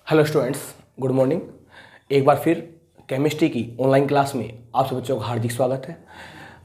Hello students, good morning. एक बार फिर chemistry की ऑनलाइन क्लास में आप सब बच्चों का हार्दिक स्वागत है।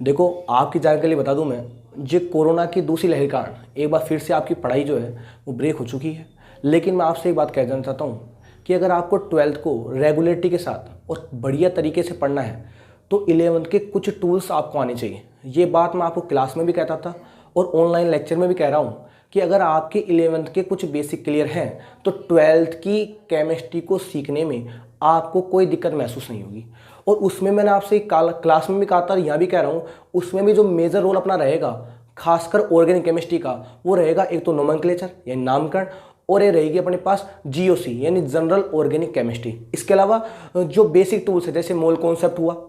देखो, आपकी जानकारी लिए बता दूं मैं, जो कोरोना की दूसरी लहर के कारण एक बार फिर से आपकी पढ़ाई जो है वो ब्रेक हो चुकी है। लेकिन मैं आपसे एक बात कह देना चाहता हूँ कि अगर आपको 12th को रेगुलरिटी के साथ और बढ़िया तरीके से पढ़ना है तो 11th के कुछ टूल्स आपको आने चाहिए। ये बात मैं आपको क्लास में भी कहता था और ऑनलाइन लेक्चर में भी कह रहा हूँ कि अगर आपके 11th के कुछ बेसिक क्लियर हैं तो 12th की केमिस्ट्री को सीखने में आपको कोई दिक्कत महसूस नहीं होगी। और उसमें मैंने आपसे क्लास में भी कहा था, यहाँ भी कह रहा हूँ, उसमें भी जो मेजर रोल अपना रहेगा खासकर ऑर्गेनिक केमिस्ट्री का, वो रहेगा एक तो नोमेनक्लेचर यानी नामकरण, और ये रहेगी अपने पास जीओसी यानी जनरल ऑर्गेनिक केमिस्ट्री। इसके अलावा जो बेसिक टूल्स है जैसे मोल कॉन्सेप्ट हुआ,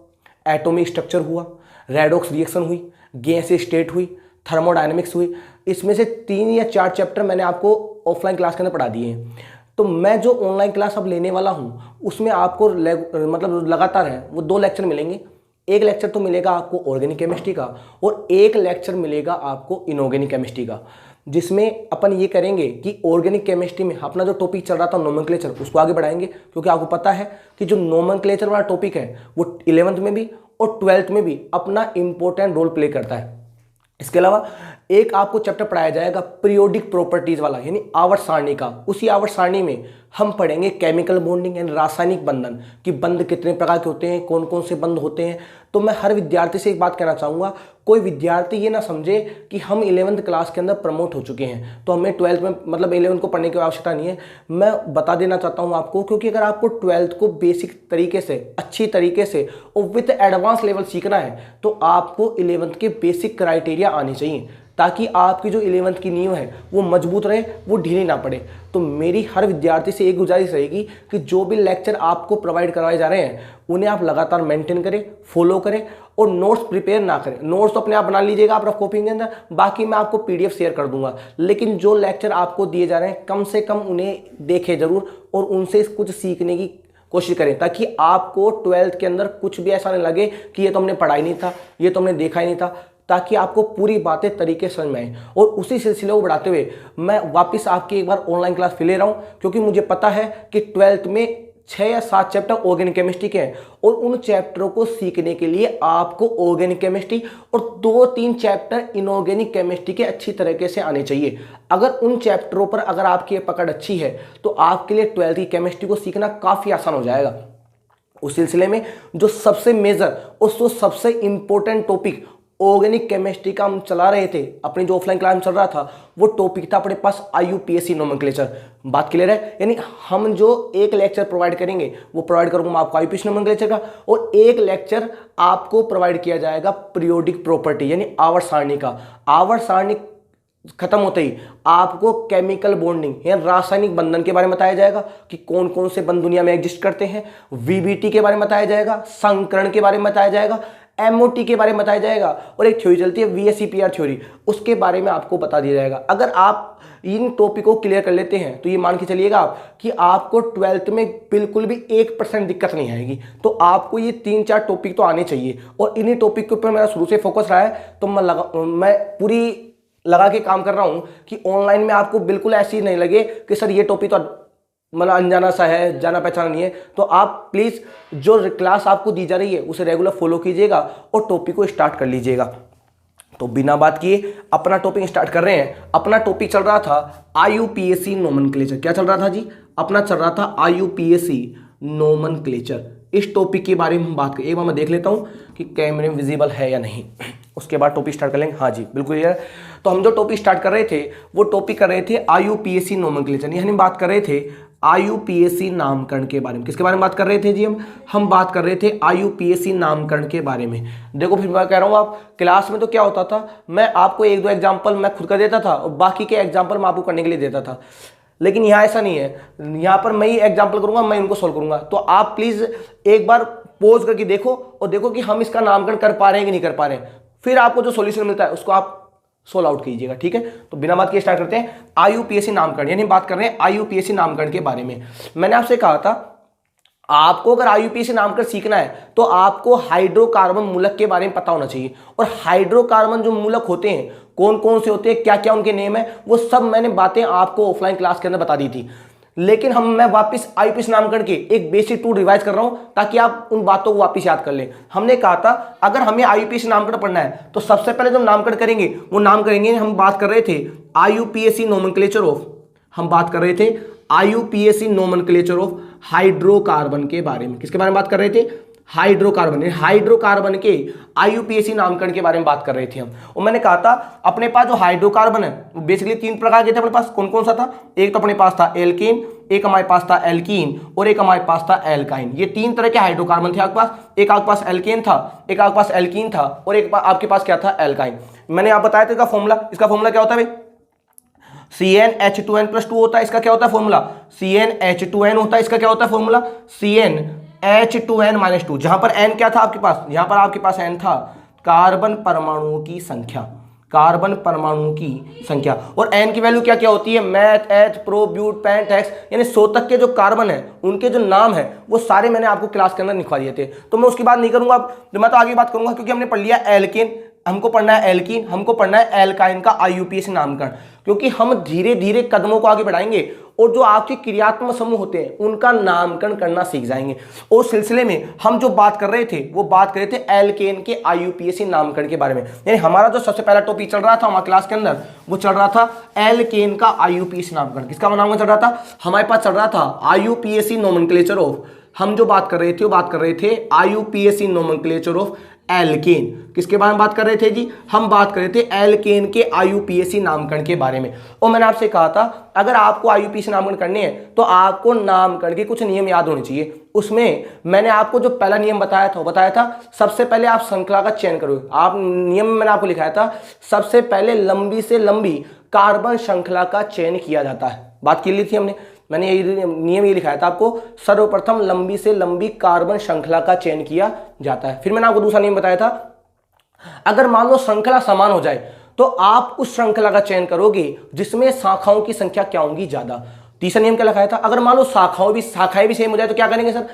एटॉमिक स्ट्रक्चर हुआ, रेडॉक्स रिएक्शन हुई, गैस स्टेट हुई, थर्मोडायनेमिक्स हुई, इसमें से 3 या 4 चैप्टर मैंने आपको ऑफलाइन क्लास के अंदर पढ़ा दिए हैं। तो मैं जो ऑनलाइन क्लास अब लेने वाला हूँ उसमें आपको मतलब लगातार है वो 2 लेक्चर मिलेंगे। एक लेक्चर तो मिलेगा आपको ऑर्गेनिक केमिस्ट्री का और एक लेक्चर मिलेगा आपको इनऑर्गेनिक केमिस्ट्री का, जिसमें अपन ये करेंगे कि ऑर्गेनिक केमिस्ट्री में अपना जो टॉपिक चल रहा था नोमेनक्लेचर, उसको आगे बढ़ाएंगे। क्योंकि आपको पता है कि जो नोमेनक्लेचर वाला टॉपिक है वो 11th में भी और 12th में भी अपना इंपॉर्टेंट रोल प्ले करता है। इसके अलावा एक आपको चैप्टर पढ़ाया जाएगा पीरियोडिक प्रॉपर्टीज वाला यानी आवर्त सारणी का। उसी आवर्त सारणी में हम पढ़ेंगे केमिकल बॉन्डिंग यानी रासायनिक बंधन कि बंध कितने प्रकार के होते हैं, कौन कौन से बंध होते हैं। तो मैं हर विद्यार्थी से एक बात कहना चाहूँगा, कोई विद्यार्थी ये ना समझे कि हम 11th क्लास के अंदर प्रमोट हो चुके हैं तो हमें 12th में मतलब 11th को पढ़ने की आवश्यकता नहीं है। मैं बता देना चाहता हूँ आपको, क्योंकि अगर आपको 12th को बेसिक तरीके से, अच्छी तरीके से और विद एडवांस लेवल सीखना है तो आपको 11th के बेसिक क्राइटेरिया आने चाहिए, ताकि आपकी जो 11th की नींव है वो मजबूत रहे, वो ढीली ना पड़े। तो मेरी हर विद्यार्थी से एक गुजारिश रहेगी कि जो भी लेक्चर आपको प्रोवाइड करवाए जा रहे हैं उन्हें आप लगातार मेंटेन करें, फॉलो करें और नोट्स प्रिपेयर ना करें। नोट्स तो अपने आप बना लीजिएगा आप रफ कॉपी के अंदर, बाकी मैं आपको पीडीएफ शेयर कर दूंगा। लेकिन जो लेक्चर आपको दिए जा रहे हैं कम से कम उन्हें देखें जरूर और उनसे कुछ सीखने की कोशिश करें, ताकि आपको 12th के अंदर कुछ भी ऐसा नहीं लगे कि ये तो हमने पढ़ा ही नहीं था, ये तो हमने देखा ही नहीं था, ताकि आपको पूरी बातें तरीके से समझ में आए। और उसी सिलसिले को बढ़ाते हुए मैं वापस आपकी एक बार ऑनलाइन क्लास फिर ले रहा हूं, क्योंकि मुझे पता है कि 12th में 6 या 7 चैप्टर ऑर्गेनिक केमिस्ट्री के हैं और उन चैप्टरों को सीखने के लिए आपको ऑर्गेनिक केमिस्ट्री और 2-3 चैप्टर इनऑर्गेनिक केमिस्ट्री के अच्छी तरीके से आने चाहिए। अगर उन चैप्टरों पर अगर आपकी पकड़ अच्छी है तो आपके लिए 12th की केमिस्ट्री को सीखना काफ़ी आसान हो जाएगा। उस सिलसिले में जो सबसे मेजर और जो सबसे इंपॉर्टेंट टॉपिक ऑर्गेनिक केमिस्ट्री का हम चला रहे थे, अपनी जो ऑफलाइन क्लास में चल रहा था, वो टॉपिक था अपने पास IUPAC नोमेनक्लेचर। बात क्लियर है? यानी हम जो एक लेक्चर प्रोवाइड करेंगे वो प्रोवाइड करूंगा मैं आपको IUPAC नोमेनक्लेचर का, और एक लेक्चर आपको प्रोवाइड किया जाएगा पीरियोडिक प्रॉपर्टी यानी आवर्त सारणी का। आवर्त सारणी खत्म होते ही आपको केमिकल बॉन्डिंग या रासायनिक बंधन के बारे में बताया जाएगा कि कौन कौन से बंध दुनिया में एग्जिस्ट करते हैं, VBT के बारे में बताया जाएगा, संकरण के बारे में बताया जाएगा, MOT के बारे में बताया जाएगा, और एक थ्योरी चलती है VSEPR थ्योरी, उसके बारे में आपको बता दिया जाएगा। अगर आप इन टॉपिक को क्लियर कर लेते हैं तो ये मान के चलिएगा आप कि आपको 12th में बिल्कुल भी 1% दिक्कत नहीं आएगी। तो आपको ये 3-4 टॉपिक तो आने चाहिए और इन्हीं टॉपिक के ऊपर मेरा शुरू से फोकस रहा है। तो मैं पूरी लगा के काम कर रहा हूं कि ऑनलाइन में आपको बिल्कुल ऐसी नहीं लगे कि सर ये टॉपिक तो मतलब अनजाना सा है, जाना पहचाना नहीं है। तो आप प्लीज़ जो क्लास आपको दी जा रही है उसे रेगुलर फॉलो कीजिएगा और टॉपिक को स्टार्ट कर लीजिएगा। तो बिना बात किए अपना टॉपिक स्टार्ट कर रहे हैं। अपना टॉपिक चल रहा था IUPAC नोमेनक्लेचर। क्या चल रहा था जी? अपना चल रहा था IUPAC नोमेनक्लेचर। इस टॉपिक के बारे में हम बात करें। एक बार मैं देख लेता हूं कि कैमरे में विजिबल है या नहीं, उसके बाद टॉपिक स्टार्ट कर लेंगे। हाँ जी, बिल्कुल क्लियर। तो हम जो टॉपिक स्टार्ट कर रहे थे वो टॉपिक कर रहे थे IUPAC नोमेनक्लेचर, यानी हम बात कर रहे थे IUPAC नामकरण के बारे में। किसके बारे में बात कर रहे थे जी? हम बात कर रहे थे IUPAC नामकरण के बारे में। देखो फिर मैं कह रहा हूँ, आप क्लास में तो क्या होता था, मैं आपको 1-2 एग्जाम्पल मैं खुद कर देता था और बाकी के एग्जाम्पल मैं आपको करने के लिए देता था। लेकिन यहाँ ऐसा नहीं है, यहाँ पर मैं ही एग्जाम्पल करूंगा, मैं इनको सोल्व करूंगा। तो आप प्लीज एक बार पॉज करके देखो और देखो कि हम इसका नामकरण कर पा रहे हैं कि नहीं कर पा रहे हैं, फिर आपको जो सॉल्यूशन मिलता है उसको आप सोल्व आउट कीजिएगा। ठीक है, तो बिना बात के स्टार्ट करते हैं। IUPAC नामकरण, यानी बात कर रहे हैं IUPAC नामकरण के बारे में। मैंने आपसे कहा था आपको अगर IUPAC नामकरण सीखना है तो आपको हाइड्रोकार्बन मूलक के बारे में पता होना चाहिए, और हाइड्रोकार्बन जो मूलक होते हैं कौन कौन से होते हैं, क्या क्या उनके नेम है, वो सब मैंने बातें आपको ऑफलाइन क्लास के अंदर बता दी थी। लेकिन मैं वापस आईयूपीएसी नामकरण के एक बेसिक टूल रिवाइज कर रहा हूं ताकि आप उन बातों को वापस याद कर लें। हमने कहा था अगर हमें आईयूपीएसी नामकरण पढ़ना है तो सबसे पहले जो नामकरण करेंगे वो नाम करेंगे, हम बात कर रहे थे आईयूपीएसी नोमेनक्लेचर ऑफ, हम बात कर रहे थे आईयूपीएसी नोमेनक्लेचर ऑफ हाइड्रोकार्बन के बारे में। किसके बारे में बात कर रहे थे? हाइड्रोकार्बन, हाइड्रोकार्बन के आईयूपीएसी नामकरण के बारे में बात कर रहे थे हम। और मैंने कहा था अपने पास जो हाइड्रोकार्बन है वो बेसिकली 3 प्रकार के थे अपने पास। कौन कौन सा था? एक तो अपने पास था एल्केन, एक हमारे पास था एल्कीन और एक हमारे पास था एल्काइन। ये 3 तरह के हाइड्रोकार्बन थे आपके पास। एक आपके पास एल्केन था, एक आपके पास एल्कीन था और एक आपके पास क्या था? एल्काइन। मैंने आप बताया था इसका फॉर्मूला, इसका फॉर्मूला क्या होता है भाई? CnH2n+2 होता है। इसका क्या होता है फॉर्मूला? CnH2n होता है। इसका क्या होता है फॉर्मूला? CnH2n-2। जहां पर n क्या था आपके पास? यहां पर आपके पास n था कार्बन परमाणुओं की संख्या, कार्बन परमाणुओं की संख्या। और n की वैल्यू क्या क्या होती है? Meth, eth, pro, but, pent, hex, यानी 100 तक के जो कार्बन है उनके जो नाम है वो सारे मैंने आपको क्लास के अंदर लिखवा दिए थे, तो मैं उसकी बात नहीं करूंगा। मैं तो आगे बात करूंगा क्योंकि हमने पढ़ लिया एल्केन, हमको पढ़ना है एल्कीन, हमको पढ़ना है एल्काइन का आईयूपीएसी नामकरण, क्योंकि हम धीरे धीरे कदमों को आगे बढ़ाएंगे और जो आपके क्रियात्मक समूह होते हैं उनका नामकरण करना सीख जाएंगे। और सिलसिले में हम जो बात कर रहे थे वो बात कर रहे थे एल्केन के आईयूपीएसी नामकरण के बारे में। यानी हमारा जो सबसे पहला टॉपिक चल रहा था हमारे क्लास के अंदर वो चल रहा था एल्केन का आईयूपीएसी नामकरण। किसका नामकरण चल रहा था? हमारे पास चल रहा था आईयूपीएसी नोमेनक्लेचर ऑफ, हम जो बात कर रहे थे वो बात कर रहे थे आईयूपीएसी नोमेनक्लेचर ऑफ एल्केन। किसके बारे में बात कर रहे थे जी? हम बात कर रहे थे एल्केन के आईयूपीएसी नामकरण के बारे में। और मैंने आपसे कहा था अगर आपको आईयूपीएसी नामकरण करने हैं तो आपको नामकरण के कुछ नियम याद होने चाहिए। उसमें मैंने आपको जो पहला नियम बताया था वो बताया था सबसे पहले आप श्रृंखला का चयन करो। आप नियम में मैंने आपको लिखाया था सबसे पहले लंबी से लंबी कार्बन श्रृंखला का चयन किया जाता है। बात की ली थी हमने, मैंने नियम ये लिखाया था आपको, सर्वप्रथम लंबी से लंबी कार्बन श्रृंखला का चयन किया जाता है। फिर मैंने आपको दूसरा नियम बताया था अगर मान लो श्रृंखला समान हो जाए तो आप उस श्रृंखला का चयन करोगे जिसमें शाखाओं की संख्या क्या होगी? ज्यादा। तीसरा नियम क्या लिखाया था? अगर मान लो शाखाएं भी सेम हो जाए तो क्या करेंगे सर?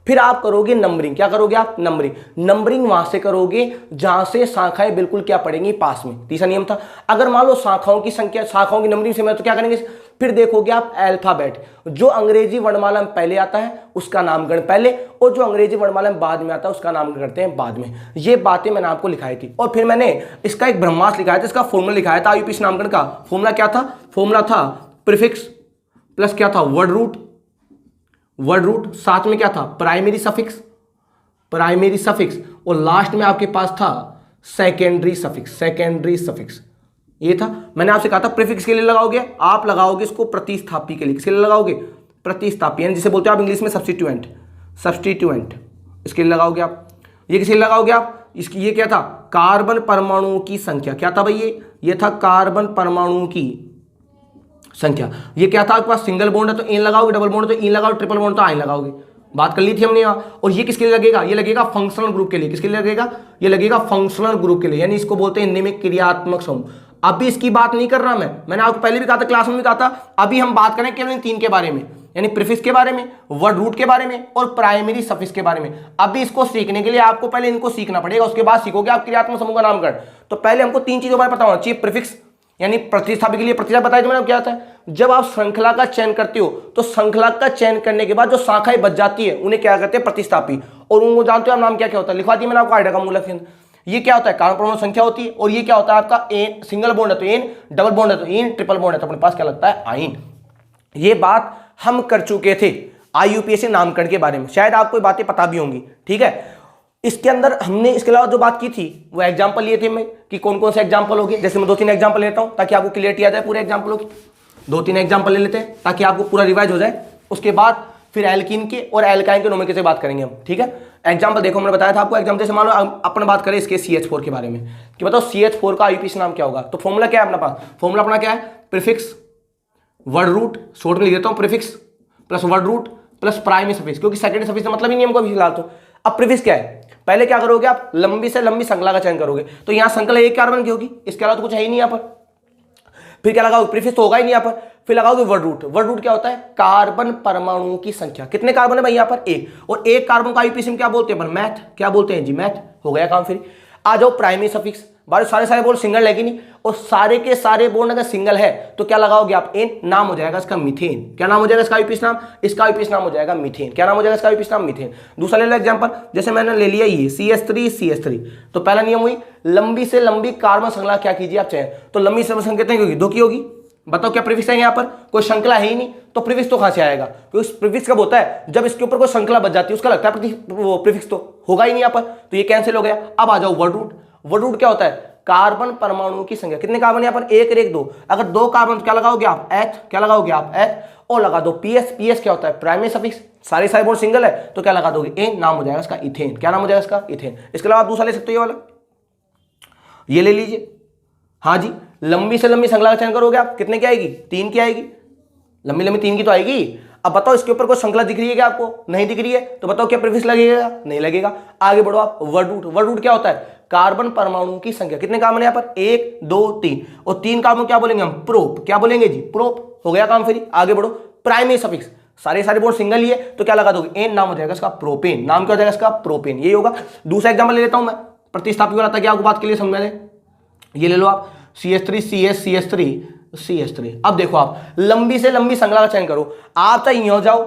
फिर आप करोगे नंबरिंग। क्या करोगे आप? नंबरिंग वहां से करोगे जहां से शाखाएं बिल्कुल क्या पड़ेंगी? पास में। तीसरा नियम था अगर मान लो शाखाओं की नंबरिंग सेम है तो क्या करेंगे? फिर देखोगे आप अल्फाबेट, जो अंग्रेजी वर्णमाला में पहले आता है उसका नामकरण पहले और जो अंग्रेजी वर्णमाला में बाद में आता है उसका नामकरण करते हैं बाद में। ये बातें मैंने आपको लिखाई थी। और फिर मैंने इसका एक ब्रह्मास्त्र लिखाया था, इसका फॉर्मूला लिखाया था आईयूपीएसी नामकरण का। फॉर्मूला क्या था? फॉर्मूला था प्रीफिक्स प्लस क्या था? वर्ड रूट, साथ में क्या था? प्राइमरी सफिक्स और लास्ट में आपके पास था सेकेंडरी सफिक्स। ये था। मैंने आपसे कहा था प्रीफिक्स के लिए लगाओगे, आप लगाओगे इसको प्रतिस्थापी के लिए। किसके लिए लगाओगे? प्रतिस्थापी, यानी जिसे बोलते हो आप इंग्लिश में सब्स्टिट्यूएंट, इसके लिए लगाओगे आप। ये किसके लिए लगाओगे आप? इसकी ये क्या था? कार्बन परमाणुओं की संख्या। क्या था भाई? ये था कार्बन परमाणुओं की संख्या। ये क्या था आपके पास? सिंगल बॉन्ड है तो एन लगाओगे, डबल बॉन्ड है तो इन लगाओगे, ट्रिपल बॉन्ड तो आइन लगाओगे। बात कर ली थी हमने यहाँ। और ये किसके लिए लगेगा? ये लगेगा फंक्शनल ग्रुप के लिए। किसके लिए लगेगा? ये लगेगा फंक्शनल ग्रुप के लिए, यानी इसको बोलते हैं हिंदी में क्रियात्मक समूह। अभी इसकी बात नहीं कर रहा मैंने आपको पहले भी कहा था, क्लास में भी कहा था, अभी हम बात करें केवल इन 3 के बारे में, यानी प्रीफिक्स के बारे में, वर्ड रूट के बारे में और प्राइमरी सफिक्स के बारे में। अभी इसको सीखने के लिए आपको पहले इनको सीखना पड़ेगा, उसके बाद सीखोगे आप क्रियात्मक समूह का नामकरण। तो पहले हमको 3 चीजों के बारे में पता होना चाहिए। प्रीफिक्स यानी प्रतिस्थापी के लिए प्रतिस्थापी बताया मैंने क्या होता है? जब आप श्रृंखला का चयन करते हो तो श्रृंखला का चयन करने के बाद जो शाखाएं बच जाती है उन्हें क्या कहते हैं? प्रतिस्थापी। और उनको जानते हो आप नाम क्या क्या होता है? लिखवा दिया मैंने आपको आइडिया का मूलक के अंदर। ये क्या होता है? कार्बन परमाणु संख्या होती है। और ये क्या होता है आपका? एन, सिंगल बॉन्ड है तो एन, डबल बॉन्ड है तो एन, ट्रिपल बॉन्ड है तो अपने पास क्या लगता है? आइन। ये बात हम कर चुके थे आईयूपीएसी नामकरण के बारे में, शायद आपको बातें पता भी होंगी। ठीक है, इसके अंदर हमने इसके अलावा जो बात की थी वो एग्जांपल लिए थे मैं कि कौन कौन से एग्जांपल हो गए। जैसे मैं 2-3 एग्जांपल लेता हूं ताकि आपको क्लियरिटी आ जाए पूरे एग्जांपलों की। 2-3 एग्जांपल ले लेते हैं ताकि आपको पूरा रिवाइज हो जाए। उसके बाद फिर एल्कीन के और एल्काइन के नोमेनक्लेचर से बात करेंगे हम। ठीक है, एग्जांपल देखो, मैंने बताया था आपको एग्जांपल। जैसे मान लो अपन बात करें इसके CH4 के बारे में कि बताओ CH4 का आईयूपीएसी नाम क्या होगा। तो फॉर्मूला क्या है अपने पास? फॉर्मूला अपना क्या है? प्रीफिक्स वर्ड रूट, शॉर्ट में लिख देता हूं, prefix plus word root plus primary suffix, क्योंकि सेकेंडरी सफिक्स मतलब ही नहीं हमको अभी फिलहाल। तो अब प्रीफिक्स क्या है? पहले क्या करोगे आप? लंबी से लंबी श्रृंखला का चयन करोगे। तो यहां श्रृंखला एक कार्बन की होगी, इसके अलावा तो कुछ है ही नहीं यहां पर। फिर क्या लगाओगे? प्रीफिक्स तो होगा ही नहीं यहां पर। फिर लगाओगे वर्ड रूट। वर्ड रूट क्या होता है? कार्बन परमाणुओं की संख्या। कितने कार्बन है भाई यहां पर? 1। और 1 कार्बन का आईयूपीएसी में क्या बोलते हैं? मैथ। क्या बोलते हैं जी? मैथ। हो गया काम। फिर आ जाओ प्राइमरी सफिक्स। बारे सारे सारे बॉन्ड सिंगल है कि नहीं, और सारे के सारे बॉन्ड अगर सिंगल है तो क्या लगाओगे आप, एन, नाम हो जाएगा इसका मीथेन। क्या नाम हो जाएगा इसका आईयूपीएच नाम, इसका आईयूपीएच नाम हो जाएगा मीथेन। क्या नाम हो जाएगा इसका आईयूपीएच नाम, मीथेन। दूसरा ले लो एग्जांपल, जैसे मैंने ले लिया ये CH3 तो पहला नियम हुई लंबी से लंबी कार्बन श्रृंखला क्या कीजिए आप चयन, तो लंबी से लंबी कितने की होगी, 2 की होगी। बताओ क्या प्रीफिक्स है यहाँ पर, कोई श्रृंखला है ही नहीं तो प्रीफिक्स तो कहां से आएगा, क्योंकि प्रीफिक्स कब होता है, जब इसके ऊपर कोई श्रृंखला बच जाती है उसका लगता है प्रीफिक्स, तो होगा ही नहीं यहाँ पर, तो ये कैंसिल हो गया। अब आ जाओ वर्ड रूट। वर्ड रूट क्या होता है, कार्बन परमाणुओं की संख्या, कितने कार्बन यहाँ पर, 1 और 1 2, अगर 2 कार्बन क्या लगाओगे आप, H, क्या लगाओगे आप H, और लगा दो PS। PS क्या होता है, प्राइमरी सफिक्स, सारे सारे बॉन्ड सिंगल है तो क्या लगा दोगे, एन, नाम हो जाएगा इसका इथेन। क्या नाम हो जाएगा इसका, इथेन। इसके अलावा आप दूसरा ले सकते हो ये वाला, ये ले लीजिए। हाँ जी, लंबी से लंबी श्रृंखला का चयन करोगे आप, कितने की आएगी, 3 की आएगी, लंबी लंबी 3 की तो आएगी। अब बताओ इसके ऊपर कोई श्रृंखला दिख रही है क्या आपको, नहीं दिख रही है, तो बताओ क्या प्रीफिक्स लगेगा, नहीं लगेगा। आगे बढ़ो आप, वर्ड रूट। वर्ड रूट क्या होता है, कार्बन परमाणुओं की संख्या, कितने कार्बन है यहाँ पर, 1 2 3, और 3 कार्बन क्या बोलेंगे हम, प्रोप। क्या बोलेंगे जी, प्रोप। हो गया काम फ्री। आगे बढ़ो, प्राइमरी सफिक्स, सारे सारे बॉन्ड सिंगल ही है तो क्या लगा दोगे, एन, नाम हो जाएगा इसका प्रोपेन। नाम क्या हो जाएगा इसका, प्रोपेन। ये होगा। दूसरा एग्जाम्पल ले लेता हूं मैं, प्रतिस्थापी वाला, ताकि आपको बात के लिए समझ में। ये ले लो आप, CH3 अब देखो आप लंबी से लंबी श्रृंखला का चयन करो, आप चाहे यूं जाओ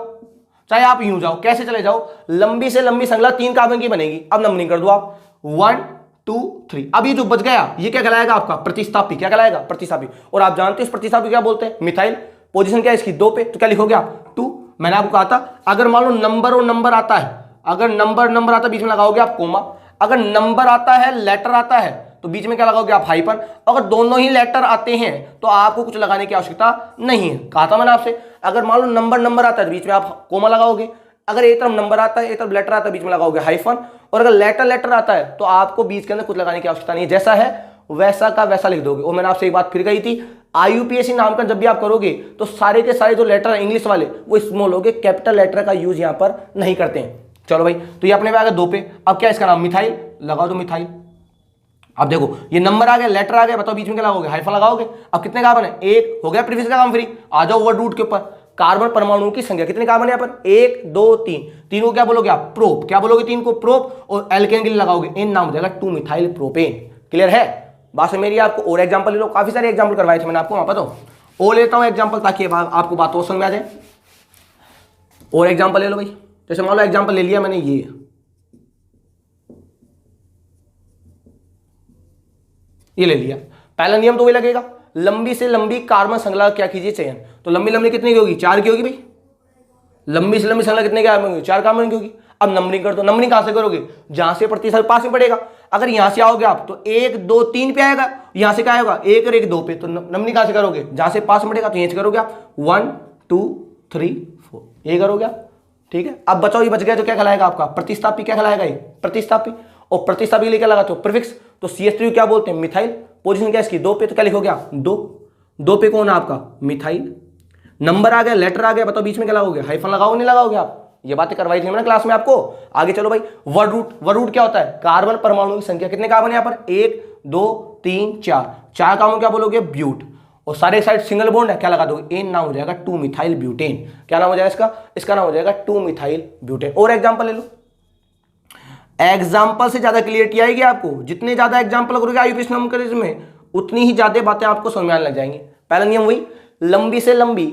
चाहे आप यूं जाओ, कैसे चले जाओ, लंबी से लंबी श्रृंखला 3 कार्बन की बनेगी। अब नंबरिंग कर दो आप, 1 2 3। अब ये जो बच गया ये क्या कहलाएगा आपका, प्रतिस्थापी। क्या कहलाएगा, प्रतिस्थापी। और आप जानते हो इस प्रतिस्थापी क्या बोलते हैं, मिथाइल। पोजीशन क्या है इसकी, 2 पे, तो क्या लिखोगे आप, 2। मैंने आपको कहा था अगर मान लो नंबर और नंबर आता है, अगर नंबर आता है बीच में लगाओगे आप कोमा, अगर नंबर आता है लेटर आता है तो बीच में क्या लगाओगे आप, हाइपन। अगर दोनों ही लेटर आते हैं तो आपको कुछ लगाने की आवश्यकता नहीं है। कहा था मैंने आपसे, अगर मान लो नंबर आता है तो बीच में आप कोमा लगाओगे, अगर एक तरफ नंबर आता है एक तरफ लेटर आता है बीच में लगाओगे हाइफन, और अगर लेटर आता है तो आपको बीच के अंदर कुछ लगाने की आवश्यकता नहीं है, जैसा है वैसा का वैसा लिख दोगे। और मैंने आपसे एक बात फिर कही थी, IUPAC नामकरण जब भी आप करोगे तो सारे के सारे जो लेटर है इंग्लिश वाले वो स्मॉल हो गए, कैपिटल लेटर का यूज यहाँ पर नहीं करते हैं। चलो भाई, तो ये अपने पे आ गया 2 पे। अब क्या इसका नाम, मिथाइल। लगा दो मिथाइल। अब देखो ये नंबर आ गया, लेटर आ गया, बताओ बीच में क्या लगाओगे, हाइफन लगाओगे। अब कितने कार्बन है, 1। हो गया प्रीफिक्स का काम फ्री। आ जाओ वर्ड रूट के ऊपर, कार्बन परमाणुओं की संख्या, कितने कार्बन है यहाँ पर, 1 2 3। 3 को क्या बोलोगे आप, प्रोप। क्या बोलोगे 3 को, प्रोप। और एल्केन के लिए लगाओगे एन, नाम हो जाएगा 2 मिथाइल प्रोपेन। क्लियर है बात से मेरी। आपको और एग्जाम्पल ले लो, काफी सारे एग्जाम्पल करवाए थे मैंने आपको वहां पर, तो और लेता हूं एग्जाम्पल ताकि आपको बात और समझ में आ जाए। और एग्जाम्पल ले लो भाई, जैसे मान लो एग्जाम्पल ले लिया मैंने ये ले लिया। पहला नियम तो वही लगेगा, लंबी से लंबी कार्बन श्रृंखला क्या कीजिए चयन, तो लंबी लंबी कितनी की होगी, 4 की होगी भाई। लंबी से लंबी श्रृंखला कितने की होगी, 4 कार्बन की होगी। अब नंबरिंग कर दो। नंबरिंग कहां से करोगे, जहां से प्रतिशत पास में पड़ेगा। अगर यहां से आओगे आप तो 1 2 3 पे आएगा, यहां से क्या आएगा 1 और 1 2 पे, तो नंबरिंग कहां से करोगे, जहां से पास में पड़ेगा, तो यहां से करोगे आप 1 2 3 4, ये करोगे आप। ठीक है, अब बचाओ ये बच गया तो क्या कहलाएगा आपका, प्रतिस्थापी। क्या कहलाएगा ये, प्रतिस्थापी। और प्रतिस्थापी के लिए क्या लगाते हो, प्रीफिक्स। तो CH3 क्या बोलते हैं, मिथाइल। पोजीशन क्या इसकी, 2 पे, तो क्या लिखोगे आप, 2 पे कौन है आपका, मिथाइल। नंबर आ गया, लेटर आ गया, बताओ बीच में क्या लगाओगे, हाइफन लगाओगे नहीं लगाओगे आप। ये बातें करवाई थी मैंने क्लास में आपको। आगे चलो भाई, वर्ड रूट। वर्ड रूट क्या होता है, कार्बन परमाणु की संख्या, कितने कार्बन यहाँ पर, 1 2 3 4 कार्बन क्या बोलोगे, ब्यूट। और सारे साइड सिंगल बॉन्ड है, क्या लगा दोगे, एन, नाम हो जाएगा 2 मिथाइल ब्यूटेन। क्या नाम हो जाएगा इसका नाम हो जाएगा 2 मिथाइल ब्यूटेन। और एग्जाम्पल ले लो, एग्जाम्पल से ज्यादा क्लियरिटी आएगी आपको। जितने ज्यादा एग्जाम्पल करोगे IUPAC नामकरण में, उतनी ही ज्यादा बातें आपको समझ में आने लग जाएंगी। पहला नियम वही, लंबी से लंबी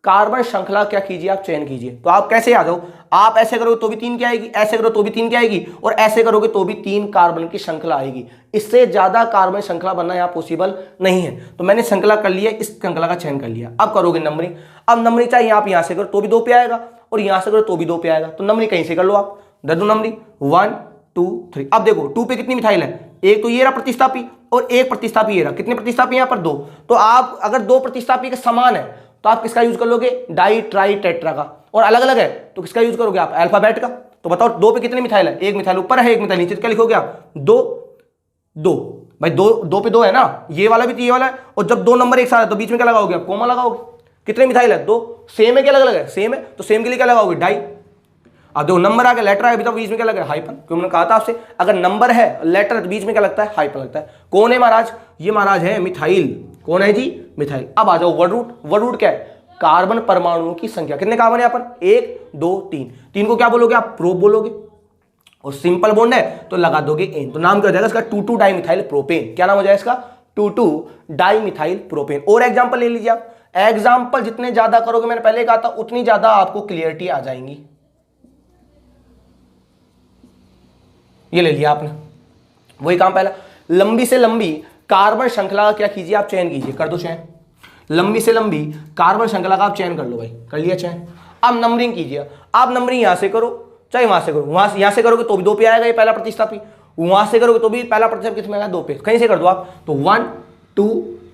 कार्बन श्रृंखला क्या कीजिए आप, चयन कीजिए। तो आप कैसे आ जाओ, आप ऐसे करोगे तो भी 3 की आएगी, ऐसे करो तो भी 3 की आएगी, और ऐसे करोगे तो भी 3 कार्बन की श्रृंखला आएगी। इससे ज्यादा कार्बन श्रृंखला बनना यहाँ पॉसिबल नहीं है। तो मैंने श्रृंखला कर लिया, इस श्रृंखला का चयन कर लिया। अब करोगे नंबरिंग। अब नंबरिंग चाहे आप यहां से करो तो भी 2 पे आएगा, और यहां से करो तो भी 2 पे आएगा। तो नंबरिंग कहीं से कर लो आप, दे दो नंबरिंग 1 2 3। अब देखो 2 पे कितनी मिथाइल है, एक तो ये रहा प्रतिस्थापी, और एक प्रतिस्थापी ये रहा। कितने प्रतिस्थापी यहाँ पर, 2। तो आप अगर 2 प्रतिस्थापी के समान है तो आप किसका यूज कर लोगे, डाई ट्राई टेट्रा का। और अलग अलग है तो किसका यूज करोगे आप, अल्फाबेट का। तो बताओ 2 पे कितने मिथाइल है, एक मिथाइल ऊपर है एक मिथाइल नीचे, क्या लिखोगे आप, 2 2 भाई। 2 पे 2 है ना, ये वाला भी तो ये वाला है। और जब 2 नंबर एक साथ है तो बीच में क्या लगाओगे आप, कोमा लगाओगे। कितने मिथाइल है, 2। सेम है क्या अलग अलग है, सेम है, तो सेम के लिए क्या लगाओगे, डाई। अब दो नंबर आ गया, लेटर आ गया, बीच में क्या लग रहा है, हाइपन। क्यों मैंने कहा था आपसे, अगर नंबर है लेटर तो बीच में क्या लगता है, हाइपन लगता है। कौन है महाराज, ये महाराज है मिथाइल। कौन है जी, मिथाइल। अब आ जाओ वर्ड रूट। वर्ड रूट क्या है, कार्बन परमाणुओं की संख्या। कितने कार्बन है यहाँ पर, 1 2 3। 3 को क्या बोलोगे आप, प्रोप बोलोगे। और सिंपल बॉन्ड है तो लगा दोगे एन, तो नाम क्या हो जाएगा इसका 2,2 डाइमिथाइल प्रोपेन। क्या नाम हो जाएगा इसका 2,2 डाइमिथाइल प्रोपेन। और एग्जांपल ले लीजिए आप, एग्जांपल जितने ज्यादा करोगे, मैंने पहले कहा था, उतनी ज्यादा आपको क्लियरिटी आ जाएंगी। ये ले लिया आपने, वही काम पहला, लंबी से लंबी कार्बन श्रृंखला का क्या कीजिए आप चयन कीजिए, कर दो चयन, लंबी से लंबी कार्बन श्रृंखला का आप चयन कर लो भाई, कर लिया चयन। अब नंबरिंग कीजिए, आप नंबरिंग यहां से करो चाहे वहां से करो, वहां यहां से करोगे तो भी 2 पे आएगा, ये पहला प्रतिस्थापी, वहां से करोगे तो भी पहला प्रतिस्थापी किसमें आएगा 2 पे, कहीं से कर दो आप, तो 1 2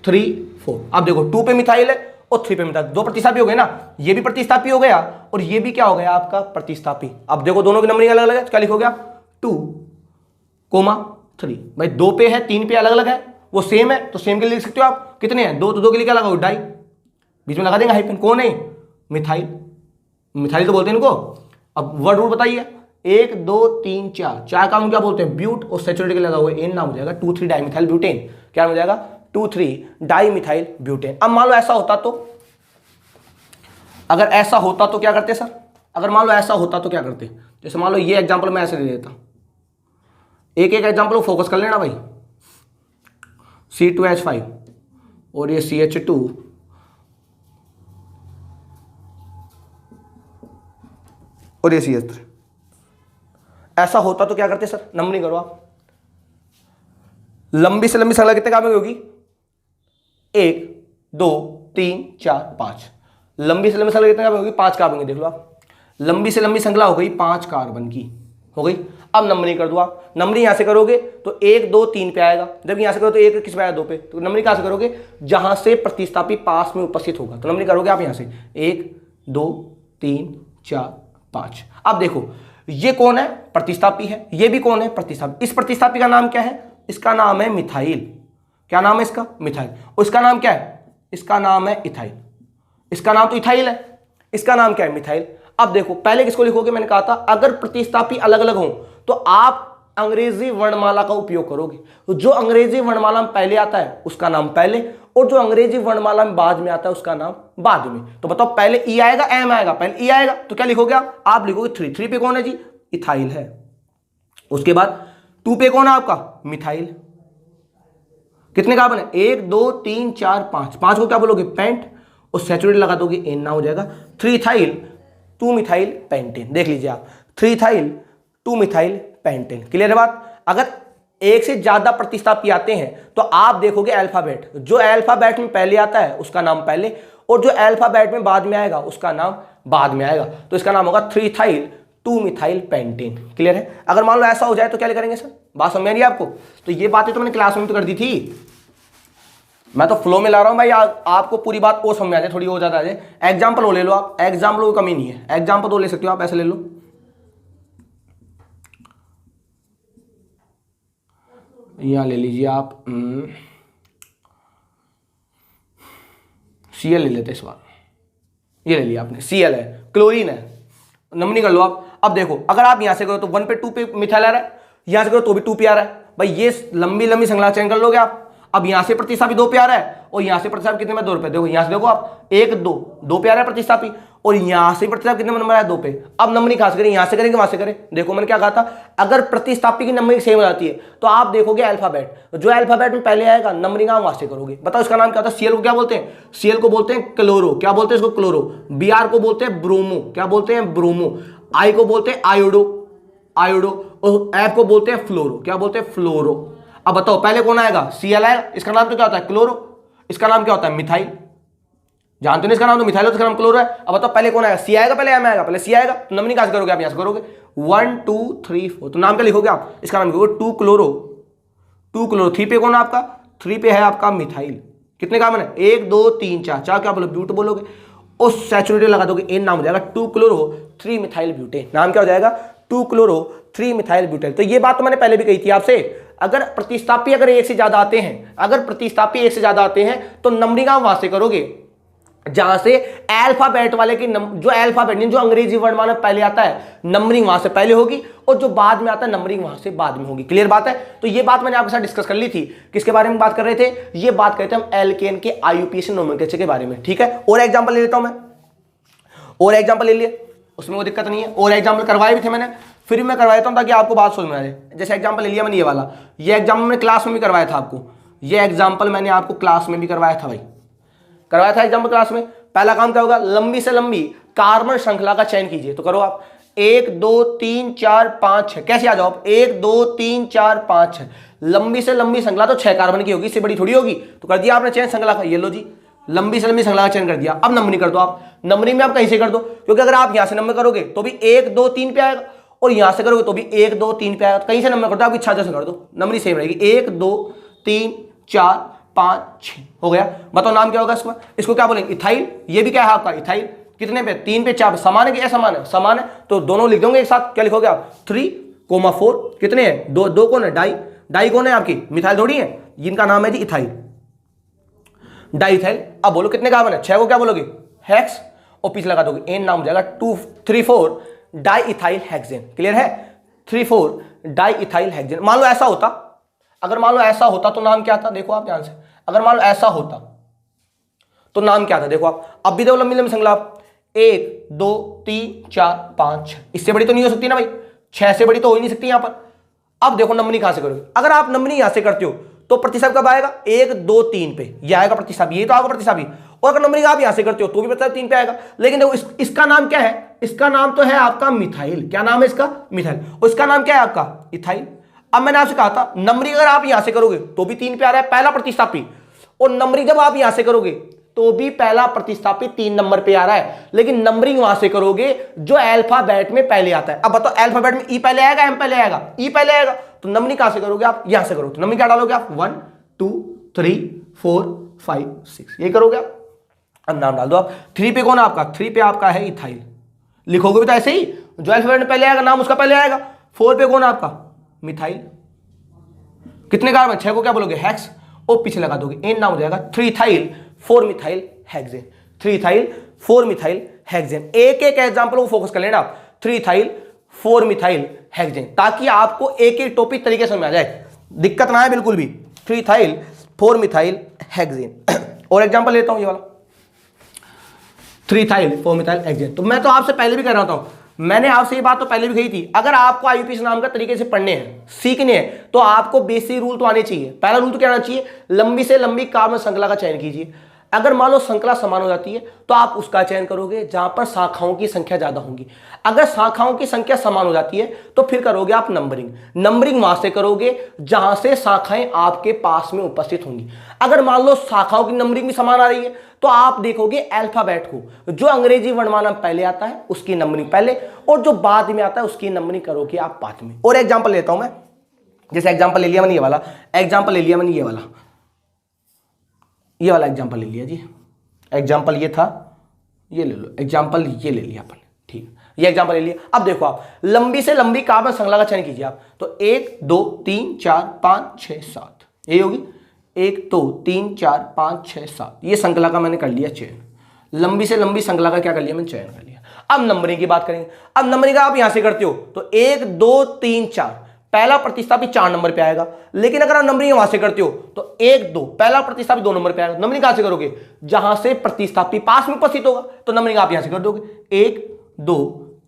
3 4। अब देखो 2 पे मिथाइल है और 3 पे मिथाइल, 2 प्रतिस्थापी हो गए ना, ये भी प्रतिस्थापी हो गया और ये भी क्या हो गया आपका प्रतिस्थापी। अब देखो दोनों की नंबरिंग अलग अलग है, क्या लिखोगे आप 2, 3, भाई 2 पे है 3 पे अलग अलग है, वो सेम है तो सेम के लिए लिख सकते हो आप, कितने हैं 2, तो 2 के लिए क्या लगाओ डाई, बीच में लगा देंगे हाइफन, कौन है मिथाइल, मिथाइल तो बोलते हैं इनको। अब वर्ड रूल बताइए, 1 2 3 4, 4 का हम क्या बोलते हैं ब्यूट, और सैचुरेटेड के लगा हुआ एन नाम हो जाएगा 2,3 डाइमिथाइल ब्यूटेन। क्या हो जाएगा 2,3 डाइमिथाइल ब्यूटेन। अब मान लो ऐसा होता तो, अगर ऐसा होता तो क्या करते सर, अगर मान लो ऐसा होता तो क्या करते, जैसे मान लो ये एग्जांपल मैं ऐसे दे देता, एक एक एग्जांपल को फोकस कर लेना भाई, C2H5 और ये CH2 और ये CH3, ऐसा होता तो क्या करते सर, नंबरिंग करो आप, लंबी से लंबी श्रृंखला कितने कार्बन की होगी 1 2 3 4 5, लंबी से लंबी श्रृंखला कितने कार्बन होगी 5 कार्बन की, देख लो आप, लंबी से लंबी श्रृंखला हो गई 5 कार्बन की हो गई। अब नंबरिंग कर दो आप, नंबरिंग यहां से करोगे तो 1 2 3 पे आएगा, जब यहां से करो तो 1 किस पे आएगा 2 पे, तो नंबरिंग कहां से करोगे जहां से प्रतिस्थापी पास में उपस्थित होगा, तो नंबरिंग करोगे आप यहां से 1 2 3 4 5। अब देखो ये कौन है प्रतिस्थापी है, ये भी कौन है प्रतिस्थापी, इस प्रतिस्थापी का नाम क्या है, इसका नाम है मिथाइल, क्या नाम है इसका मिथाइल, और इसका नाम क्या है, इसका नाम है इथाइल, इसका नाम तो इथाइल है, इसका नाम क्या है मिथाइल। अब देखो पहले किसको लिखोगे, मैंने कहा था अगर प्रतिस्थापी अलग अलग हो तो आप अंग्रेजी वर्णमाला का उपयोग करोगे, तो जो अंग्रेजी वर्णमाला में पहले आता है उसका नाम पहले, और जो अंग्रेजी वर्णमाला में बाद में आता है उसका नाम बाद में। तो बताओ पहले ई आएगा एम आएगा, पहले ई आएगा तो क्या लिखोगे आप लिखोगे 3, 3 पे कौन है जी इथाइल है, उसके बाद 2 पे कौन है आपका मिथाइल, कितने कार्बन है 1 2 3 4 5, 5 को क्या बोलोगे पेंट, और सैचुरेटेड लगा दोगे एन ना हो जाएगा 3 इथाइल 2 मिथाइल पेंटेन। देख लीजिए आप 3 इथाइल 2 मिथाइल पेंटेन, क्लियर है बात। अगर एक से ज्यादा प्रतिस्थापी आते हैं तो आप देखोगे अल्फाबेट, जो अल्फाबेट में पहले आता है उसका नाम पहले, और जो अल्फाबेट में बाद में आएगा उसका नाम बाद में आएगा, तो इसका नाम होगा 3 इथाइल 2 मिथाइल पेंटेन, क्लियर है। अगर मान लो ऐसा हो जाए तो क्या करेंगे सर, बात समझ नहीं आपको, तो ये बातें तो मैंने क्लास में तो कर दी थी, मैं तो फ्लो में ला रहा हूं भाई, आपको पूरी बात और समझ आ जाए, थोड़ी हो जाता है। एग्जाम्पल वो ले लो आप, एग्जाम्पल को कमी नहीं है, एग्जाम्पल तो ले सकते हो आप, ऐसे ले लो, यहां ले लीजिए आप Cl ले लेते इस बार, ये ले लिया आपने Cl है, क्लोरीन है, नंबरिंग कर लो आप। अब देखो अगर आप यहां से करो तो 1 पे 2 पे मिथाइल आ रहा है, यहां से करो तो भी 2 पे आ रहा है, भाई ये लंबी लंबी श्रृंखला चयन कर लोगे आप। अब यहां से प्रतिस्थापी 2 पे आ रहा है और यहां से प्रतिस्थापी कितने में 2 पे, देखो यहां से देखो आप 1 2 2 पे आ रहा है प्रतिस्थापी, और यहां से प्रतिस्थापी कितने नंबर आया 2 पे। अब नंबरिंग कहां से करें, यहां से करेंगे वहां से करें, देखो मैंने क्या कहा था, अगर प्रतिस्थापी की नंबरिंग सेम हो जाती है तो आप देखोगे अल्फाबेट, जो अल्फाबेट में पहले आएगा नंबरिंग आप वहां से करोगे। बताओ इसका नाम क्या होता है, Cl को क्या बोलते हैं, Cl को बोलते हैं क्लोरो, क्या बोलते हैं इसको क्लोरो, Br को बोलते हैं ब्रोमो, क्या बोलते हैं ब्रोमो, I को बोलते हैं आयोडो आयोडो, और F को बोलते हैं फ्लोरो, क्या बोलते हैं फ्लोरो। अब बताओ पहले कौन आएगा Cl आएगा, इसका नाम तो क्या होता है क्लोरो, इसका नाम क्या होता है मिथाइल, जानते हो इसका नाम तो मिथाइल है, इसका नाम क्लोरो है। अब बताओ पहले कौन आएगा, C आएगा पहले M आएगा, पहले C आएगा, तो नंबरिंग कहां से करोगे आप, यहां से करोगे 1 2 3 4, तो नाम क्या लिखोगे आप, इसका नाम लिखोगे 2 क्लोरो 3 पे कौन है आपका, 3 पे है आपका मिथाइल, कितने कार्बन है 1 2 3 4, 4 क्या बोलो ब्यूट बोलोगे, और सैचुरेटेड लगा दोगे एन, नाम हो जाएगा 2 क्लोरो 3 मिथाइल ब्यूटेन, नाम क्या हो जाएगा 2 क्लोरो 3 मिथाइल ब्यूटेन। तो ये बात तो मैंने पहले भी कही थी आपसे, अगर प्रतिस्थापी अगर एक से ज्यादा आते हैं, अगर प्रतिस्थापी एक से ज्यादा आते हैं तो नंबरिंग आप वहां से करोगे जहां से अल्फाबेट वाले की जो अल्फाबेट जो अंग्रेजी वर्णमाला में पहले आता है नंबरिंग वहां से पहले होगी, और जो बाद में आता है नंबरिंग वहां से बाद में होगी, क्लियर बात है। तो ये बात मैंने आपके साथ डिस्कस कर ली थी, किसके बारे में बात कर रहे थे, ये बात करते हैं हम एल्केन के आईयूपीएसी नोमेनक्लेचर के बारे में, ठीक है। और एग्जांपल ले लेता हूं मैं, और एग्जांपल ले लिए, उसमें कोई दिक्कत नहीं है, और एग्जांपल करवाए भी थे मैंने, फिर मैं करवा देता हूँ ताकि आपको बात समझ में आ जाए। जैसे एग्जाम्पल ले लिया मैंने ये वाला, ये एग्जाम्पल मैंने क्लास में भी करवाया था आपको, ये एग्जाम्पल मैंने आपको क्लास में भी करवाया था भाई, करवाया था एग्जाम्पल क्लास में। पहला काम क्या होगा, लंबी से लंबी कार्बन श्रृंखला का चयन कीजिए। तो करो आप 1 2 3 4 5 6, कैसे आ जाओ आप 1 2 3 4 5 6, लंबी से लंबी श्रृंखला तो 6 कार्बन की होगी, इससे बड़ी थोड़ी होगी। तो कर दिया आपने चयन श्रृंखला का, ये लो जी लंबी से लंबी श्रृंखला का चयन कर दिया। अब नंबरिंग कर दो आप, नंबरिंग में आप कहीं से कर दो, क्योंकि अगर आप यहां से नंबर करोगे तो भी 1 2 3 पे आएगा, और यहां से करोगे तो भी 1 2 3 पे आएगा। कहीं से नंबर कर दो, आपकी इच्छा से कर दो, नंबरिंग सेम रहेगी। 1 2 3 4 5 6 हो गया। बताओ नाम क्या होगा इसको, इसको क्या बोलेंगे, इथाइल। ये भी क्या है आपका इथाइल, कितने पे 3 पे 4 पे, समान है कि असमान है, समान है, तो दोनों लिख दोगे एक साथ। क्या लिखोगे आप 3,4, कितने हैं, दो कौन है, डाई कौन है आपकी, मिथाइल थोड़ी है, जिनका नाम है जी इथाइल, डाइथाइल। अब बोलो कितने कार्बन है, 6 को क्या बोलोगे हेक्स, और पीछे लगा दोगे एन, नाम हो जाएगा 2 3 4 डाई इथाइल हेक्सेन। क्लियर है, 3 4 डाई इथाइल हेक्सेन। मान लो ऐसा होता, अगर मान लो ऐसा होता तो नाम क्या था, देखो आप ध्यान से, अगर मान लो ऐसा होता तो नाम क्या था, देखो आप। अब भी देखो लंबी लंबी श्रृंखला, 1 2 3 4 5 6, इससे बड़ी तो नहीं हो सकती ना भाई, 6 से बड़ी तो हो ही नहीं सकती यहां पर। अब देखो नंबरिंग कहां से करोगे, अगर आप नंबरिंग यहां से करते हो तो प्रतिशत कब आएगा, 1 2 3 पे, ये आएगा प्रतिशत, ये तो आएगा प्रतिशत। और अगर नंबरिंग आप यहां से करते हो तो भी प्रतिशत 3 पे आएगा। लेकिन देखो इसका नाम क्या है, इसका नाम तो है आपका मिथाइल। क्या नाम है इसका, मिथाइल, और इसका नाम क्या है आपका इथाइल। अब मैंने आपसे कहा था नंबरिंग अगर आप यहां से करोगे तो भी 3 पे आ रहा है, पहला प्रतिस्थापी, और नंबरिंग जब आप यहां से करोगे तो भी पहला प्रतिस्थापी 3 नंबर पे आ रहा है। लेकिन नंबरिंग वहां से करोगे जो अल्फाबेट में पहले आता है। अब बताओ अल्फाबेट में ई पहले आएगा, एम पहले आएगा, ई पहले आएगा, तो नंबरिंग कहां से करोगे आप, यहां से करोगे। तो नंबरिंग क्या डालोगे आप, 1 2 3 4 5 6, ये करोगे आप। अब नाम डाल दो आप, 3 पे कौन है आपका, 3 पे आपका है इथाइल, लिखोगे भी तो ऐसे ही, जो अल्फाबेट में पहले आएगा नाम उसका पहले आएगा। 4 पे कौन है आपका मिथाइल, कितने कार्बन, 6 को क्या बोलोगे हेक्स, और पीछे लगा दोगे एन, नाम हो जाएगा 3 ethyl 4 methyl hexane, 3 ethyl 4 methyl hexane. एक एक एग्जांपल को फोकस कर लेना आप, 3 इथाइल 4 मिथाइल हेक्सेन, ताकि आपको एक एक टॉपिक तरीके से समझ आ जाए, दिक्कत ना है बिल्कुल भी। 3 इथाइल 4 मिथाइल हेक्सेन। और एग्जांपल लेता हूं ये वाला, 3 इथाइल 4 मिथाइल हेक्सेन। तो मैं तो आपसे पहले भी कह रहा था, मैंने आपसे ये बात तो पहले भी कही थी, अगर आपको आईयूपीएसी नाम का तरीके से पढ़ने हैं, सीखने हैं, तो आपको बेसिक रूल तो आने चाहिए। पहला रूल तो क्या आना चाहिए, लंबी से लंबी कार्बन श्रृंखला का चयन कीजिए। अगर मान लो श्रृंखला समान हो जाती है तो आप उसका चयन करोगे जहां पर शाखाओं की संख्या ज्यादा होंगी। अगर शाखाओं की संख्या समान हो जाती है तो फिर करोगे आप नंबरिंग। नंबरिंग वहां से करोगे जहां से शाखाएं आपके पास में उपस्थित होंगी। अगर मान लो शाखाओं की नंबरिंग भी समान आ रही है तो आप देखोगे अल्फाबेट को, जो अंग्रेजी वर्णमाला पहले आता है उसकी नंबरिंग पहले, और जो बाद में आता है उसकी नंबरिंग करोगे आप बाद में। और एग्जाम्पल लेता हूं मैं, जैसे एग्जाम्पल ले लिया मैंने ये वाला, एग्जाम्पल ले लिया मैंने ये वाला एग्जाम्पल ले लिया जी, एग्जाम्पल ये था, ये ले लो एग्जाम्पल, ये ले लिया अपन, ठीक है, ये एग्जाम्पल ले लिया। अब देखो आप लंबी से लंबी कार्बन श्रृंखला का चयन कीजिए आप, तो 1 2 3 4 5 6 7, यही होगी 1 2 3 4 5 6 7, ये श्रृंखला का मैंने कर लिया चयन। लंबी से लंबी श्रृंखला का क्या कर लिया मैंने, चयन कर लिया। अब नंबरिंग की बात करेंगे। अब नंबरिंग आप यहां से करते हो तो 1 2 3 4, पहला प्रतिस्थापी 4 नंबर पे आएगा। लेकिन अगर आप नंबरिंग वहां से करते हो तो 1 2, पहला प्रतिस्थापी 2 नंबर पे आएगा। नंबरिंग कहां से करोगे, जहां से प्रतिस्थापी पास में उपस्थित होगा, तो नंबरिंग आप यहां से कर दोगे 1 2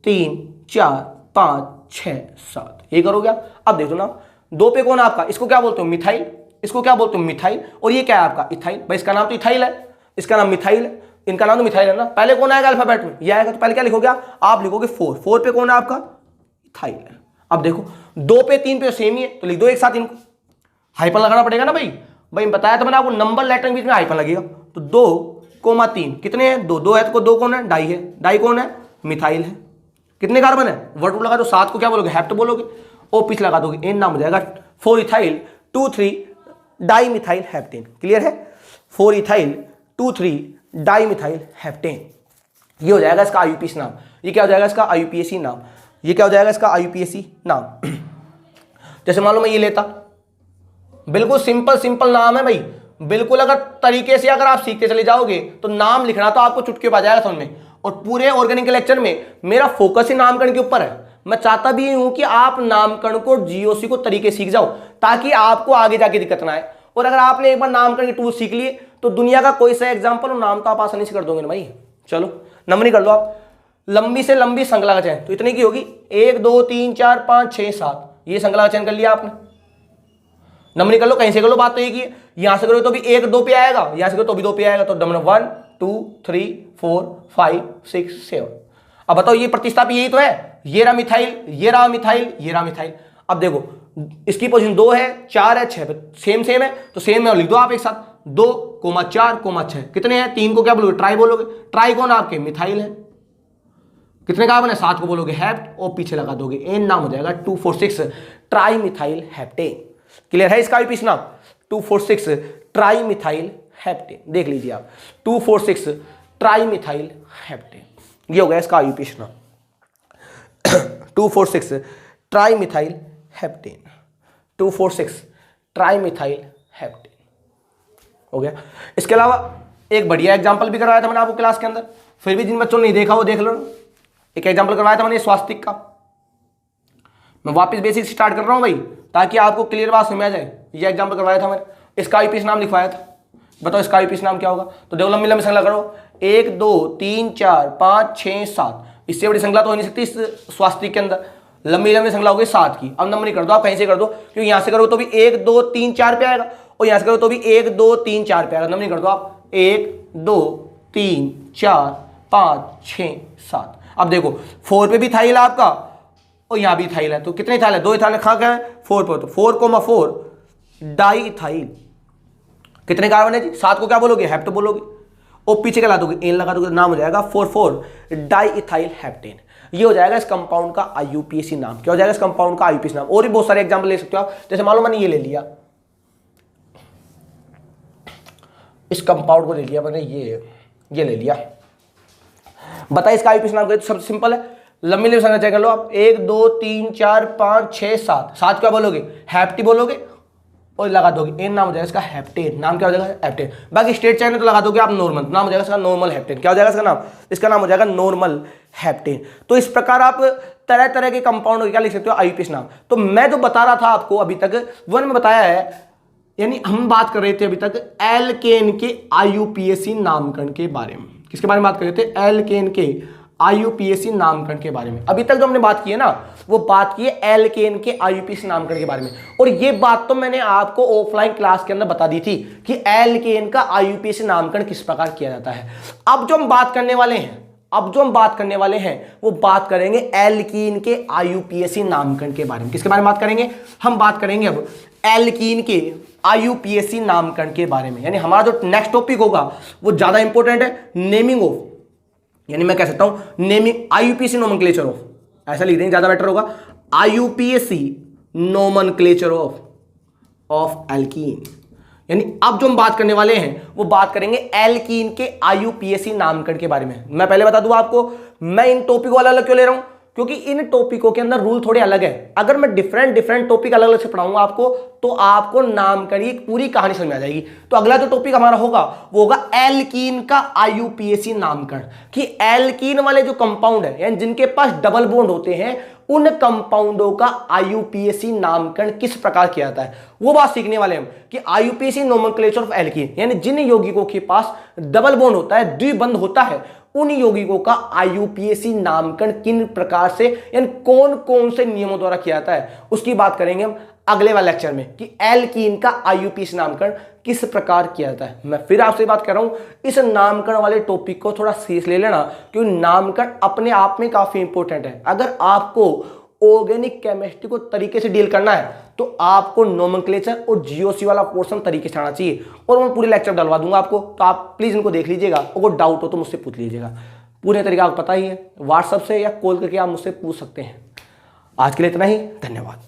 3 4 5 6 7, ये करोगे आप। अब देखो ना, 2 पे कौन है आपका, इसको क्या बोलते हो मिथाइल, इसको क्या बोलते हो मिथाइल, और ये क्या है आपका इथाइल। भाई इसका नाम तो इथाइल है, इसका नाम मिथाइल है, इनका नाम तो मिथाइल है ना। पहले कौन आएगा अल्फाबेट में, ये आएगा, तो पहले क्या लिखोगे आप लिखोगे 4, 4 पे कौन है आपका इथाइल है। अब देखो 2 पे 3 पे सेम ही है, तो लिख दो एक साथ इनको, हाइपन लगाना पड़ेगा ना भाई, बताया तो मैंने आपको, नंबर लेटर के बीच में हाइपन लगेगा। तो 2,3 कितने हैं, 2 है, तो 2 कौन है, डाई है, डाई कौन है मिथाइल है। कितने कार्बन है, वर्ड लगा दो, 7 को क्या बोलोगे हेप्ट बोलोगे, और पीछे लगा दोगे एन, नाम हो जाएगा 4 ethyl 2 3 di methyl heptane. Clear है, 4 इथाइल 2 3 डाई मिथाइल हेप्टेन, ये हो जाएगा इसका आईयूपीएसी नाम। ये क्या हो जाएगा इसका आईयूपीएसी नाम, ये क्या हो जाएगा इसका आईयूपीएसी नाम। जैसे मान लो मैं ये लेता, बिल्कुल सिंपल नाम है भाई, बिल्कुल अगर तरीके से अगर आप सीखते चले जाओगे तो नाम लिखना तो आपको चुटकी पा जाएगा समझ में। और पूरे ऑर्गेनिक के लेक्चर में मेरा फोकस ही नामकरण के ऊपर है। मैं चाहता भी हूं कि आप नामकरण को, जीओसी को तरीके सीख जाओ, ताकि आपको आगे जाके दिक्कत ना आए। और अगर आपने एक बार नामकरण के टूल सीख लिए तो दुनिया का कोई सा एग्जाम्पल और नाम तो आप आसानी से कर दोगे ना भाई। चलो नंबरिंग कर लो आप, लंबी से लंबी श्रृंखला का चयन, तो इतने की होगी 1 2 3 4 5 6 7, ये श्रृंखला का चयन कर लिया आपने। नंबरिंग कर लो, कहीं से कर लो, बात तो एक ही है। यहां से करो तो भी 1 2 पे आएगा, यहां से करो तो भी 2 पे आएगा, तो नंबर 1 2 3 4 5 6 7। अब बताओ ये प्रतिस्थापी यही तो है, ये रहा मिथाइल, ये रहा मिथाइल, ये रहा मिथाइल। अब देखो इसकी पोजीशन 2 है 4 है 6 सेम सेम है, तो सेम है लिख दो आप एक साथ, 2 4 6 कितने हैं, 3 को क्या बोलोगे, ट्राई बोलोगे। ट्राई कौन आपके, मिथाइल है। कितने कार्बन है, 7 को बोलोगे हेप्ट, और पीछे लगा दोगे एन, नाम हो जाएगा 246 ट्राई मिथाइल हेप्टेन। क्लियर है इसका आईयूपीएसी नाम, 246 ट्राई मिथाइल हेप्टेन। देख लीजिए आप, 246 ट्राई मिथाइल हेप्टेन, ये हो गया इसका आईयूपीएसी नाम 246 tri methyl heptane, 246 tri methyl heptane हो गया। इसके अलावा एक बढ़िया एग्जांपल भी करवाया था मैंने आपको क्लास के अंदर, फिर भी जिन बच्चों ने नहीं देखा वो देख लो। एक एग्जांपल करवाया था मैंने स्वास्तिक का, मैं वापस बेसिक स्टार्ट कर रहा हूं भाई, ताकि आपको क्लियर बात समझ आ जाए। ये एग्जांपल करवाया था मैंने, इसका आईयूपीएसी नाम लिखवाया था। बताओ इसका आईयूपीएसी नाम क्या होगा, तो देखो लंबी लंबी श्रृंखला करो, 1 2 3 4 5 6 7, इससे बड़ी श्रृंखला तो हो नहीं सकती इस स्वास्तिक के अंदर, लंबी लंबी श्रृंखला होगी 7 की। अब नंबर नहीं कर दो आप, कहीं से कर दो, क्योंकि यहां से करो तो भी 1 2 3 4 पे आएगा, और यहां से करो तो भी 1 2 3 4 पे आएगा। नंबर नहीं कर दो आप, 1 2 3 4 5 6 7। अब देखो 4 पे भी थाइल है आपका, और यहां भी थाइल है, तो कितने थाइल है, 2 इथाइल खा क्या है 4 पर, तो 4,4 डाई इथाइल। कितने कार्बन है जी, 7 को क्या बोलोगे, हेप्ट बोलोगे, और पीछे क्या ला दोगे, एन लगा दोगे, नाम हो जाएगा 4,4 डाई इथाइल हेप्टेन। ये हो जाएगा इस कंपाउंड का आईयूपीएसी नाम। क्या हो जाएगा इस कंपाउंड का आईयूपीएसी नाम। और भी बहुत सारे एग्जांपल ले सकते हो आप, जैसे मान लो मैंने ये ले लिया, इस कंपाउंड को ले लिया मैंने, ये ले लिया, बताइए इसका आईयूपीएसी नाम क्या है। सबसे सिंपल है, लंबी लंबी संख्या चेक कर लो आप, 1 2 3 4 5 6 7, 7 क्या बोलोगे, हैप्टी बोलोगे, और लगा दोगे एन, नाम हो जाएगा इसका हेप्टेन। नाम क्या हो जाएगा, हेप्टेन। बाकी स्टेट चाहिए तो लगा दोगे आप नॉर्मल, नाम हो जाएगा इसका नॉर्मल हेप्टेन। क्या हो जाएगा इसका नाम, इसका नाम हो जाएगा नॉर्मल हेप्टेन। तो इस प्रकार आप तरह तरह के कंपाउंड क्या लिख सकते हो, आईयूपीएसी नाम। तो मैं जो बता रहा था आपको अभी तक, वन में बताया है, यानी हम बात कर रहे थे अभी तक एल्केन के आईयूपीएसी नामकरण के बारे में। किसके बारे में बात कर रहे थे, एल्केन के आईयूपीएसी नामकरण के बारे में। अभी तक जो हमने बात की है ना, वो बात की है एल्केन के आईयूपीएसी नामकरण के बारे में, और ये बात तो मैंने आपको ऑफलाइन क्लास के अंदर बता दी थी कि एल्केन का आईयूपीएसी नामकरण किस प्रकार किया जाता है। अब जो हम बात करने वाले हैं, वो बात करेंगे एल्कीन के आईयूपीएसी नामकरण के बारे में। किसके बारे में बात करेंगे, हम बात करेंगे अब एल्कीन के आईयूपीएसी नामकरण के बारे में। यानी हमारा जो नेक्स्ट टॉपिक होगा वो ज्यादा इंपॉर्टेंट है, नेमिंग ऑफ, यानी मैं कह सकता हूं नेमिंग आईयूपीएसी नोमेनक्लेचर ऑफ, ऐसा लिख देंगे ज्यादा बेटर होगा, आईयूपीएसी नोमेनक्लेचर ऑफ एल्कीन। यानी अब जो हम बात करने वाले हैं वो बात करेंगे एल्कीन के आईयूपीएसी नामकरण के बारे में। मैं पहले बता दूं आपको, मैं इन टॉपिक को अलग अलग क्यों ले रहा हूं, क्योंकि इन टॉपिकों के अंदर रूल थोड़े अलग है। अगर मैं डिफरेंट टॉपिक अलग अलग से पढ़ाऊंगा आपको, तो आपको नामकरण की पूरी कहानी समझ में आ जाएगी। तो अगला जो टॉपिक हमारा होगा वो होगा एल्कीन का आईयूपीएसी नामकरण, कि एल्कीन वाले जो कंपाउंड है, यानी जिनके पास डबल बॉन्ड होते हैं, उन कंपाउंडों का आईयूपीएसी नामकरण किस प्रकार किया जाता है, वो बात सीखने वाले हम, कि आईयूपीएसी नोमेनक्लेचर ऑफ एल्कीन, यानी जिन यौगिकों के पास डबल बॉन्ड होता है, द्विबंध होता है, उन यौगिकों का आईयूपीएसी नामकरण किन प्रकार से, यानी कौन कौन से नियमों द्वारा किया जाता है, उसकी बात करेंगे हम अगले वाले लेक्चर में, कि एल्कीन का आईयूपीएसी नामकरण किस प्रकार किया जाता है। मैं फिर आपसे बात कर रहा हूं, इस नामकरण वाले टॉपिक को थोड़ा सीरियस ले लेना, क्योंकि नामकरण अपने आप में काफी इंपॉर्टेंट है। अगर आपको ऑर्गेनिक केमिस्ट्री को तरीके से डील करना है, तो आपको नोमेनक्लेचर और जीओसी वाला पोर्शन तरीके से आना चाहिए, और मैं पूरे लेक्चर डलवा दूंगा आपको, तो आप प्लीज इनको देख लीजिएगा, और कोई डाउट हो तो मुझसे पूछ लीजिएगा। पूरे तरीका आपको पता ही है, व्हाट्सएप से या कॉल करके आप मुझसे पूछ सकते हैं। आज के लिए इतना ही, धन्यवाद।